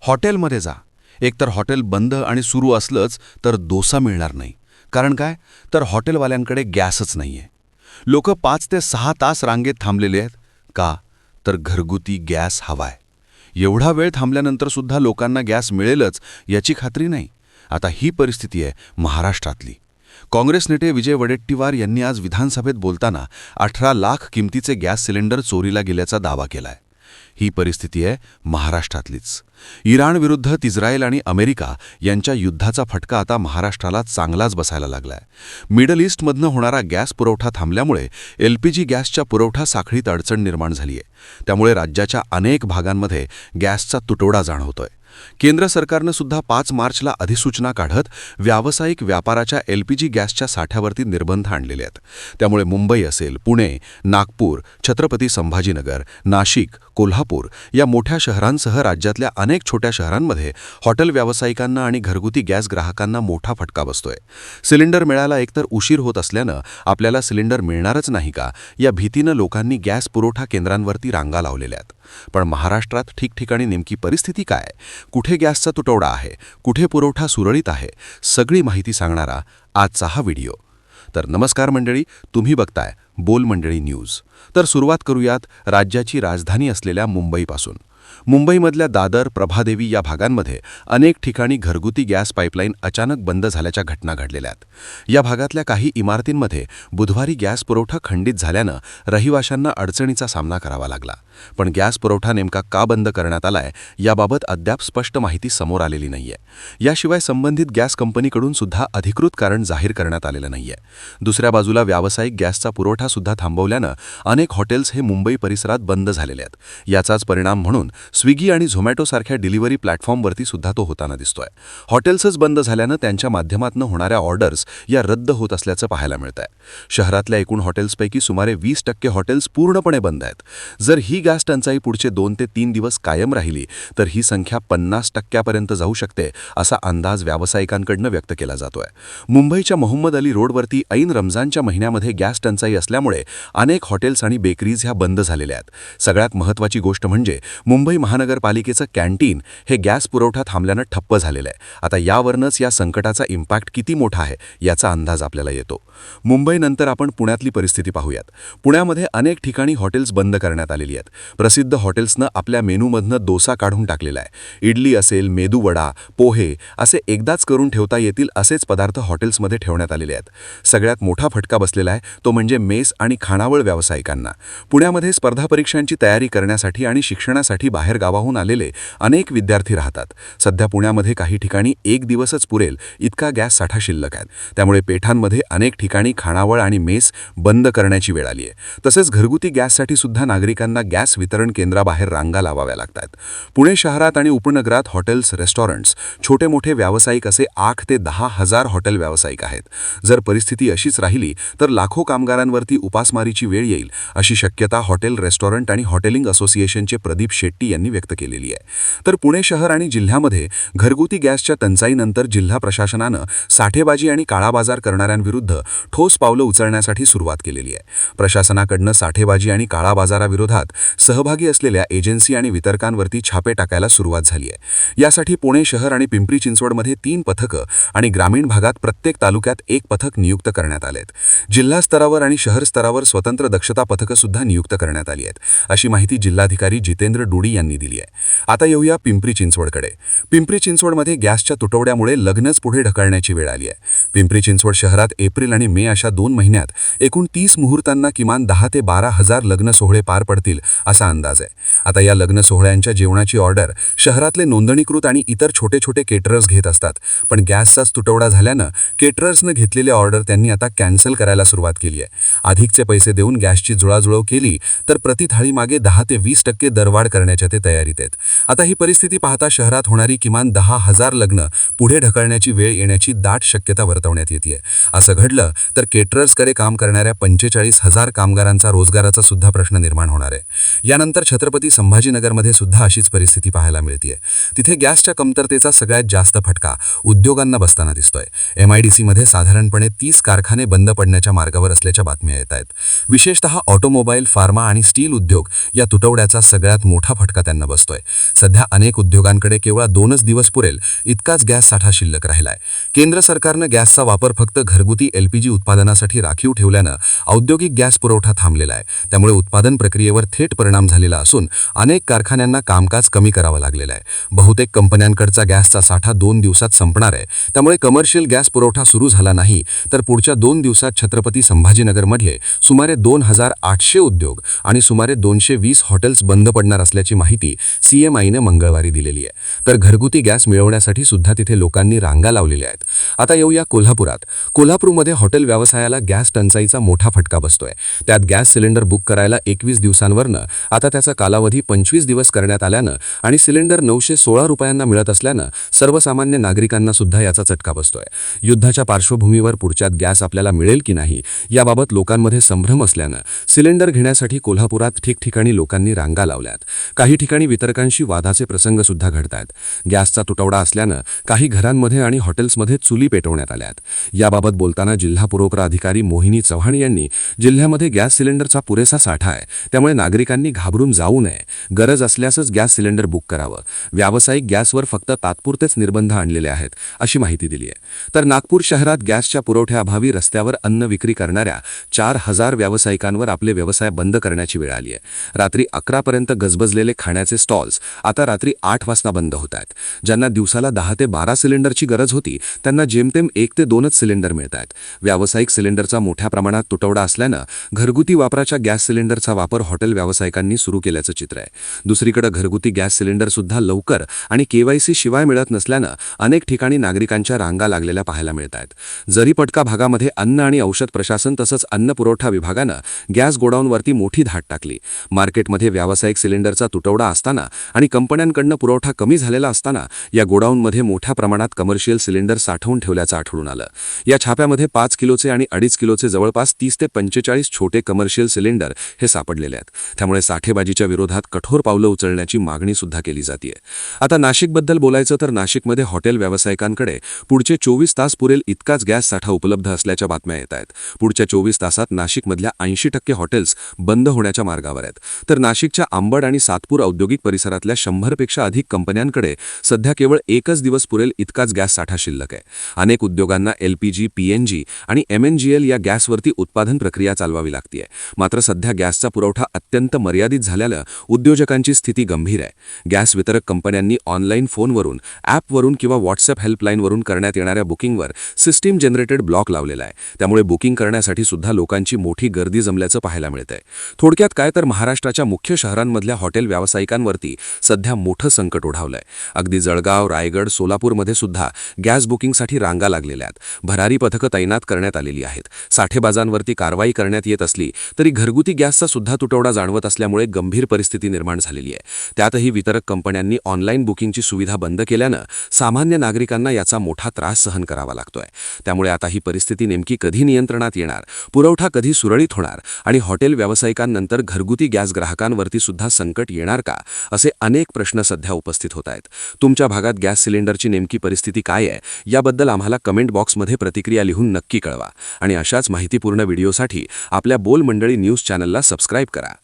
हॉटेलमध्ये जा, एकतर हॉटेल बंद आणि सुरू असलंच तर डोसा मिळणार नाही. कारण काय, तर हॉटेलवाल्यांकडे गॅसच नाहीये. लोक 5 ते 6 तास रांगेत थांबलेले आहेत. का, तर घरगुती गॅस हवाय. एवढा वेळ थांबल्यानंतर सुद्धा लोकांना गॅस मिळेलच याची खात्री नाही. आता ही परिस्थिती आहे महाराष्ट्रातली. काँग्रेस नेते विजय वडेट्टीवार यांनी आज विधानसभेत बोलताना 18 लाख किमतीचे गॅस सिलेंडर चोरीला गेल्याचा दावा केलाय. ही परिस्थिती आहे महाराष्ट्रातलीच. इराण विरुद्ध इस्रायल आणि अमेरिका यांच्या युद्धाचा फटका आता महाराष्ट्राला चांगलाच बसायला लागलाय. मिडल ईस्टमधनं होणारा गॅस पुरवठा थांबल्यामुळे LPG गॅसच्या पुरवठा साखळीत अडचण निर्माण झाली आहे. त्यामुळे राज्याच्या अनेक भागांमध्ये गॅसचा तुटवडा जाणवतोय. केंद्र सरकारनं सुद्धा 5 मार्चला अधिसूचना काढत व्यावसायिक व्यापाराच्या LPG गॅसच्या साठ्यावरती निर्बंध आणलेले आहेत. त्यामुळे मुंबई असेल, पुणे, नागपूर, छत्रपती संभाजीनगर, नाशिक, कोल्हापूर या मोठ्या शहरांसह राज्यातल्या अनेक छोट्या शहरांमध्ये हॉटेल व्यावसायिकांना आणि घरगुती गॅस ग्राहकांना मोठा फटका बसतोय. सिलेंडर मिळायला एकतर उशीर होत असल्यानं आपल्याला सिलेंडर मिळणारच नाही का, या भीतीनं लोकांनी गॅस पुरवठा केंद्रांवरती रांगा लावलेल्या आहेत. पण महाराष्ट्रात ठिकठिकाणी नेमकी परिस्थिती काय, कुठे गॅसचा तुटवडा आहे, कुठे पुरवठा सुरळीत आहे, सगळी माहिती सांगणारा आजचा हा व्हिडिओ. तर नमस्कार मंडळी, तुम्ही बघताय बोल मंडळी न्यूज. तर सुरुवात करूयात राज्याची राजधानी असलेल्या मुंबईपासून. मुंबईमधल्या दादर, प्रभादेवी या भागांमध्ये अनेक ठिकाणी घरगुती गॅस पाईपलाईन अचानक बंद झाल्याच्या घटना घडलेल्या आहेत. या भागातल्या काही इमारतींमध्ये बुधवारी गॅस पुरवठा खंडित झाल्यानं रहिवाशांना अडचणीचा सामना करावा लागला. पण गॅस पुरवठा नेमका का बंद करण्यात आलाय याबाबत अद्याप स्पष्ट माहिती समोर आलेली नाहीये. याशिवाय संबंधित गॅस कंपनीकडून सुद्धा अधिकृत कारण जाहीर करण्यात आलेलं नाहीये. दुसऱ्या बाजूला व्यावसायिक गॅसचा पुरवठा सुद्धा थांबवल्यानं अनेक हॉटेल्स हे मुंबई परिसरात बंद झालेले आहेत. याचाच परिणाम म्हणून स्विगी आणि झोमॅटोसारख्या डिलिव्हरी प्लॅटफॉर्मवरती सुद्धा तो होताना दिसतोय. हॉटेल्सच बंद झाल्यानं त्यांच्या माध्यमातून होणाऱ्या ऑर्डर्स या रद्द होत असल्याचं पाहायला मिळतंय. शहरातल्या एकूण हॉटेल्सपैकी सुमारे 20% हॉटेल्स पूर्णपणे बंद आहेत. जर ही गॅस टंचाई पुढचे 2 ते 3 दिवस कायम राहिली तर ही संख्या 50% जाऊ शकते, असा अंदाज व्यावसायिकांकडून व्यक्त केला जातोय. मुंबईच्या मोहम्मद अली रोडवरती ऐन रमजानच्या महिन्यामध्ये गॅस टंचाई असल्यामुळे अनेक हॉटेल्स आणि बेकरीज ह्या बंद झालेल्या आहेत. सगळ्यात महत्त्वाची गोष्ट म्हणजे मुंबई महानगरपालिकेचं कॅन्टीन हे गॅस पुरवठा थांबल्यानं ठप्प झालेलं आहे. आता यावरनंच या संकटाचा इम्पॅक्ट किती मोठा आहे याचा अंदाज आपल्याला येतो. मुंबईनंतर आपण पुण्यातली परिस्थिती पाहूयात. पुण्यामध्ये अनेक ठिकाणी हॉटेल्स बंद करण्यात आलेली आहेत. प्रसिद्ध हॉटेल्सनं आपल्या मेनूमधनं डोसा काढून टाकलेला आहे. इडली असेल, मेदूवडा, पोहे असे एकदाच करून ठेवता येतील असेच पदार्थ हॉटेल्समध्ये ठेवण्यात आलेले आहेत. सगळ्यात मोठा फटका बसलेला आहे तो म्हणजे मेस आणि खानावळ व्यावसायिकांना. पुण्यामध्ये स्पर्धा परीक्षांची तयारी करण्यासाठी आणि शिक्षणासाठी बाहेर गावाहून आलेले अनेक विद्यार्थी राहतात. सध्या पुण्यामध्ये काही ठिकाणी 1 दिवसच पुरेल इतका गॅस साठा शिल्लक आहे. त्यामुळे पेठांमध्ये अनेक ठिकाणी खानावळ आणि मेस बंद करण्याची वेळ आली आहे. तसेच घरगुती गॅससाठी सुद्धा नागरिकांना गॅस वितरण केंद्राबाहेर रांगा लावाव्या लागतात. पुणे शहरात आणि उपनगरात हॉटेल्स, रेस्टॉरंट्स, छोटे मोठे व्यावसायिक असे 8 ते 10 हजार हॉटेल व्यावसायिक आहेत. जर परिस्थिती अशीच राहिली तर लाखो कामगारांवरती उपासमारीची वेळ येईल अशी शक्यता हॉटेल, रेस्टॉरंट आणि हॉटेलिंग असोसिएशनचे प्रदीप शेट्टी यांनी व्यक्त केलेली आहे. तर पुणे शहर आणि जिल्ह्यामध्ये घरगुती गॅसच्या टंचाईनंतर जिल्हा प्रशासनानं साठेबाजी आणि काळाबाजार करणाऱ्यांविरुद्ध ठोस पावलं उचलण्यासाठी सुरुवात केलेली आहे. प्रशासनाकडनं साठेबाजी आणि काळाबाजाराविरोधात सहभागी असलेल्या एजन्सी आणि वितरकांवरती छापे टाकायला सुरुवात झाली आहे. यासाठी पुणे शहर आणि पिंपरी चिंचवडमध्ये 3 पथकं आणि ग्रामीण भागात प्रत्येक तालुक्यात 1 पथक नियुक्त करण्यात आलेत. जिल्हा स्तरावर आणि शहर स्तरावर स्वतंत्र दक्षता पथकं सुद्धा नियुक्त करण्यात आली आहेत, अशी माहिती जिल्हाधिकारी जितेंद्र डुडी यांनी दिली आहे. आता येऊया पिंपरी चिंचवडकडे. पिंपरी चिंचवडमध्ये गॅसच्या तुटवड्यामुळे लग्नच पुढे ढकलण्याची वेळ आली आहे. पिंपरी चिंचवड शहरात एप्रिल आणि मे अशा 2 महिन्यात एकूण 30 मुहूर्तांना किमान 10 ते 12 हजार लग्न सोहळे पार पडतील असा अंदाज आहे. आता या लग्न सोहळ्यांच्या जेवणाची ऑर्डर शहरातले नोंदणीकृत आणि इतर छोटे छोटे केटरर्स घेत असतात. पण गॅसचाच तुटवडा झाल्यानं केटरर्सनं घेतलेले ऑर्डर त्यांनी आता कॅन्सल करायला सुरुवात केली आहे. अधिकचे पैसे देऊन गॅसची जुळाजुळव केली तर प्रति थाळीमागे 10 ते 20% दरवाढ करण्याच्या ते तयारीत आहेत. आता ही परिस्थिती पाहता शहरात होणारी किमान 10 हजार लग्न पुढे ढकलण्याची वेळ येण्याची दाट शक्यता वर्तवण्यात येते. असं घडलं तर केटरर्सकडे काम करणाऱ्या 45,000 कामगारांचा रोजगाराचा सुद्धा प्रश्न निर्माण होणार आहे. यानंतर छत्रपती संभाजीनगरमध्ये सुद्धा अशीच परिस्थिती पाहायला मिळते. तिथे गॅसच्या कमतरतेचा सगळ्यात जास्त फटका उद्योगांना बसताना दिसतोय. MIDCमध्ये साधारणपणे 30 कारखाने बंद पडण्याच्या मार्गावर असल्याच्या बातम्या येत आहेत. विशेषतः ऑटोमोबाईल, फार्मा आणि स्टील उद्योग या तुटवड्याचा सगळ्यात मोठा फटका त्यांना बसतोय. सध्या अनेक उद्योगांकडे केवळ 2च दिवस पुरेल इतकाच गॅस साठा शिल्लक राहिलाय. केंद्र सरकारनं गॅसचा वापर फक्त घरगुती LPG उत्पादनासाठी राखीव ठेवल्यानं औद्योगिक गॅस पुरवठा थांबलेला आहे. त्यामुळे उत्पादन प्रक्रियेवर थेट परिणाम झालेला असून अनेक कारखान्यांना कामकाज कमी करावं लागलेलं आहे. बहुतेक कंपन्यांकडचा गॅसचा साठा 2 दिवसात संपणार आहे. त्यामुळे कमर्शियल गॅस पुरवठा सुरू झाला नाही तर पुढच्या 2 दिवसात छत्रपती संभाजीनगरमधले सुमारे 2800 उद्योग आणि सुमारे 220 हॉटेल्स बंद पडणार असल्याची माहिती CMIने मंगळवारी दिलेली आहे. तर घरगुती गॅस मिळवण्यासाठी सुद्धा तिथे लोकांनी रांगा लावलेल्या आहेत. आता येऊया कोल्हापुरात. कोल्हापूरमध्ये हॉटेल व्यवसायाला गॅस टंचाईचा मोठा फटका बसतोय. त्यात गॅस सिलेंडर बुक करायला 21 दिवसांवरनं आता त्याचा कालावधी 25 दिवस करण्यात आल्यानं आणि सिलेंडर 916 रुपयांना मिळत असल्यानं सर्वसामान्य नागरिकांना सुद्धा याचा चटका बसतोय. युद्धाच्या पार्श्वभूमीवर पुढच्यात गॅस आपल्याला मिळेल की नाही याबाबत लोकांमध्ये संभ्रम असल्यानं सिलेंडर घेण्यासाठी कोल्हापुरात ठिकठिकाणी लोकांनी रांगा लावल्यात. काही ठिकाणी वितरकांशी वादाचे प्रसंग सुद्धा घडतायत. गॅसचा तुटवडा असल्यानं काही घरांमध्ये आणि हॉटेल्समध्ये चुली पेटवण्यात आल्यात. याबाबत बोलताना जिल्हा पुरवठा अधिकारी मोहिनी चव्हाण यांनी जिल्ह्यामध्ये गॅस सिलेंडरचा पुरेसा साठा आहे, त्यामुळे नागरिकांनी घाबरून जाऊ नये. गरज असल्यासच गॅस सिलेंडर बुक करावं. व्यावसायिक गॅसवर फक्त तात्पुरतेच निर्बंध आणलेले आहेत अशी माहिती दिली आहे. तर नागपूर शहरात गॅसच्या पुरवठ्याअभावी रस्त्यावर अन्न विक्री करणाऱ्या 4000 व्यावसायिकांवर आपले व्यवसाय बंद करण्याची वेळ आली आहे. रात्री 11 पर्यंत गजबजलेले खाण्याचे स्टॉल्स आता रात्री 8 वाजता बंद होत आहेत. ज्यांना दिवसाला 10 ते 12 सिलेंडरची गरज होती त्यांना जेमतेम 1 ते 2च सिलेंडर मिळत आहेत. व्यावसायिक सिलेंडरचा मोठ्या प्रमाणात तुटवडा असल्यानं घरगुती वापराच्या गॅस सिलेंडरचा वापर हॉटेल व्यावसायिकांनी सुरू केल्याचं चित्र आहे. दुसरीकडे घरगुती गॅस सिलेंडर सुद्धा लवकर आणि KYC शिवाय मिळत नसल्यानं अनेक ठिकाणी नागरिकांच्या रांगा लागलेल्या पाहायला मिळत आहेत. जरीपटका भागामध्ये अन्न आणि औषध प्रशासन तसंच अन्न पुरवठा विभागानं गॅस गोडाऊनवरती मोठी धाड टाकली. मार्केटमध्ये व्यावसायिक सिलेंडरचा तुटवडा असताना आणि कंपन्यांकडनं पुरवठा कमी झालेला असताना या गोडाऊनमध्ये मोठ्या प्रमाणात कमर्शियल सिलेंडर साठवून ठेवल्याचं आढळून आलं. या छाप्यामध्ये 5 किलोचे आणि 2.5 किलोचे जवळपास 30 ते 45 छोटे कमर्शियल सिलेंडर हे सापडलेले आहेत. त्यामुळे साठेबाजीच्या विरोधात कठोर पावलं उचलण्याची मागणी सुद्धा केली जाते. आता नाशिकबद्दल बोलायचं तर नाशिकमध्ये हॉटेल व्यावसायिकांकडे पुढचे 24 तास पुरेल इतकाच गॅस साठा उपलब्ध असल्याच्या बातम्या येत आहेत. पुढच्या 24 तासात नाशिकमधल्या 80% हॉटेल्स बंद होण्याच्या मार्गावर आहेत. तर नाशिकच्या अंबड आणि सातपूर औद्योगिक परिसरातल्या 100 पेक्षा अधिक कंपन्यांकडे सध्या केवळ 1च दिवस पुरेल इतकाच गॅस साठा शिल्लक आहे. अनेक उद्योगांना LPG, PNG आणि MNGL या गॅसवरती उत्पादन प्रक्रिया चालवावी लागते. मात्र सध्या गॅसचा पुरवठा अत्यंत मर्यादित झाल्यानं उद्योजकांची स्थिती गंभीर आहे. गॅस वितरक कंपन्यांनी ऑनलाईन फोनवरून, ॲपवरून किंवा WhatsApp हेल्पलाईनवरून करण्यात येणाऱ्या बुकिंगवर सिस्टीम जनरेटेड ब्लॉक लावलेला आहे. त्यामुळे बुकिंग करण्यासाठी सुद्धा लोकांची मोठी गर्दी जमल्याचं पाहायला मिळतंय. थोडक्यात काय तर महाराष्ट्राच्या मुख्य शहरांमधल्या हॉटेल व्यावसायिकांवरती सध्या मोठं संकट ओढावलंय. अगदी जळगाव, रायगड, सोलापूरमध्ये सुद्धा गॅस बुकिंगसाठी रांगा लागलेल्या आहेत. भरारी पथकं तैनात करण्यात आलेली आहेत. साठेबाजांवरती कारवाई करण्यात येत असली तरी घरगुती गॅसचा सुद्धा तुटवडा जाणवत असल्यामुळे गंभीर परिस्थिती निर्माण झालेली आहे. त्यातही वितरक कंपन्यांनी ऑनलाईन बुकिंगची सुविधा बंद केल्यानं सामान्य नागरिकांना याचा मोठा त्रास सहन करावा लागतोय. त्यामुळे आता ही परिस्थिती नेमकी कधी नियंत्रणात येणार, पुरवठा कधी सुरळीत होणार आणि हॉटेल व्यावसायिकांनंतर घरगुती गॅस ग्राहकांवरती सुद्धा संकट येणार का, असे अनेक प्रश्न सध्या उपस्थित होत आहेत. तुमच्या भागात गॅस सिलेंडरची नेमकी परिस्थिती काय आहे याबद्दल आम्हाला कमेंट बॉक्समध्ये प्रतिक्रिया लिहून नक्की कळवा आणि अशाच माहितीपूर्ण व्हिडिओसाठी आपल्या बोल मंडळी न्यूज चॅनलला सबस्क्राईब करा.